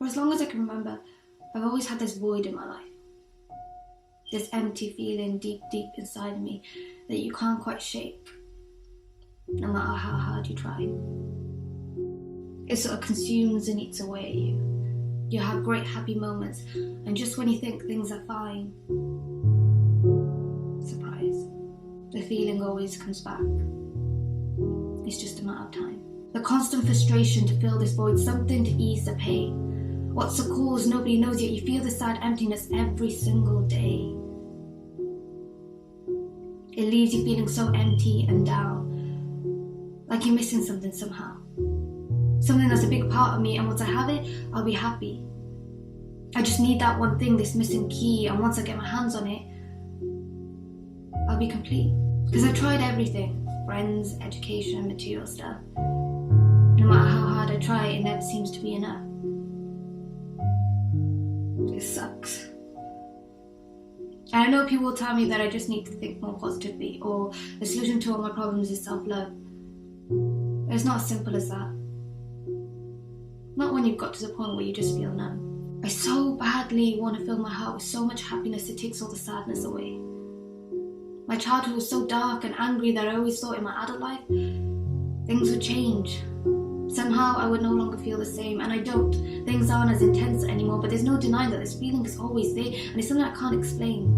For as long as I can remember, I've always had this void in my life. This empty feeling deep inside of me that you can't quite shake, no matter how hard you try. It sort of consumes and eats away at you. You have great happy moments, and just when you think things are fine, surprise, the feeling always comes back. It's just a matter of time. The constant frustration to fill this void, something to ease the pain. What's the cause? Nobody knows, yet you feel the sad emptiness every single day. It leaves you feeling so empty and down, like you're missing something somehow. Something that's a big part of me, and once I have it, I'll be happy. I just need that one thing, this missing key, and once I get my hands on it, I'll be complete. Because I've tried everything, friends, education, material stuff. No matter how hard I try, it never seems to be enough. It sucks. And I know people will tell me that I just need to think more positively, or the solution to all my problems is self-love. But it's not as simple as that. Not when you've got to the point where you just feel numb. I so badly want to fill my heart with so much happiness it takes all the sadness away. My childhood was so dark and angry that I always thought in my adult life, things would change. Somehow I would no longer feel the same, and I don't. Things aren't as intense anymore, but there's no denying that this feeling is always there, and it's something I can't explain.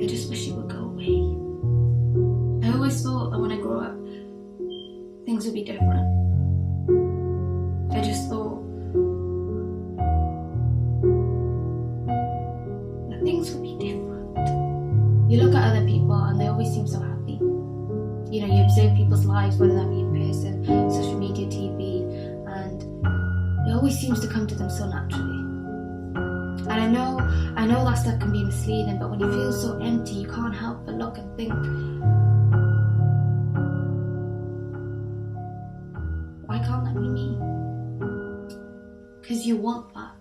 I just wish it would go away. I always thought that when I grow up, things would be different. I just thought that things would be different. You look at other people and they always seem so happy. You know, you observe people's lives, whether that be in person, social media, TV, and it always seems to come to them so naturally. And I know that stuff can be misleading, but when you feel so empty, you can't help but look and think, why can't that be me? Because you want that.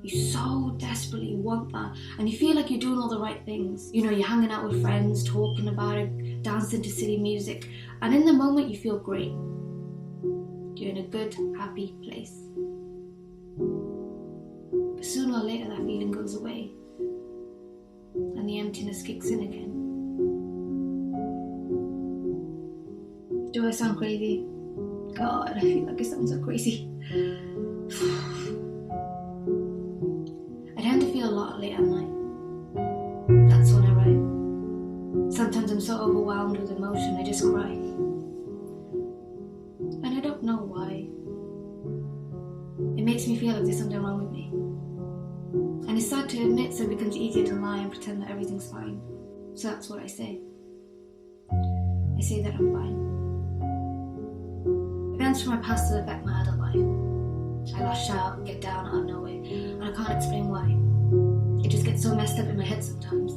You so desperately want that, and you feel like you're doing all the right things. You know, you're hanging out with friends, talking about it, dancing to silly music, and in the moment you feel great. You're in a good, happy place. But sooner or later that feeling goes away, and the emptiness kicks in again. Do I sound crazy? God, I feel like I sound so crazy. I tend to feel a lot late at night. That's when I write. Sometimes I'm so overwhelmed with emotion, I just cry. And I don't know why. It makes me feel like there's something wrong with me. And it's sad to admit, so it becomes easier to lie and pretend that everything's fine. So that's what I say. I say that I'm fine. Events from my past still affect my adult life. I lash out, get down out of nowhere, and I can't explain why. It just gets so messed up in my head sometimes.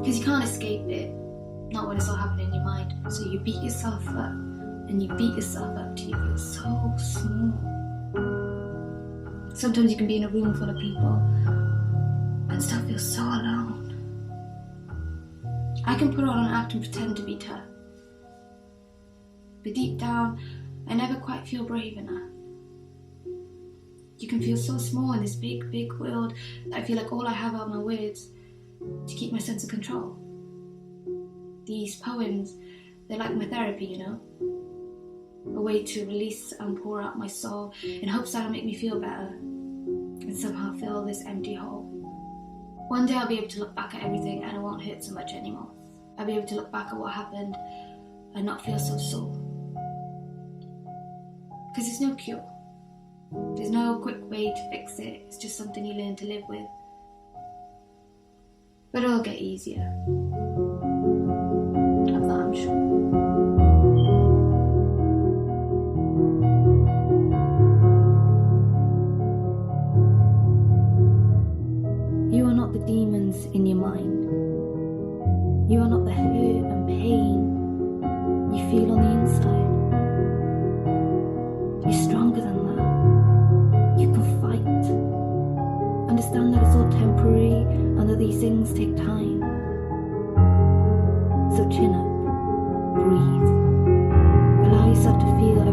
Because you can't escape it, not when it's all happening in your mind. So you beat yourself up, and you beat yourself up till you feel so small. Sometimes you can be in a room full of people and still feel so alone. I can put on an act and pretend to be tough, but deep down, I never quite feel brave enough. You can feel so small in this big, big world that I feel like all I have are my words to keep my sense of control. These poems, they're like my therapy, you know? A way to release and pour out my soul in hopes that it'll make me feel better and somehow fill this empty hole. One day I'll be able to look back at everything and it won't hurt so much anymore. I'll be able to look back at what happened and not feel so sore. Because there's no cure. There's no quick way to fix it. It's just something you learn to live with. But it'll get easier. Of that I'm sure. You are not the demons in your mind. You are not the hurt and pain you feel on the inside. You're stronger than that. You can fight. Understand that it's all temporary and that these things take time. So chin up, breathe, allow yourself to feel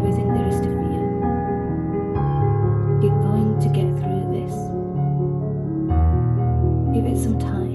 Give it some time.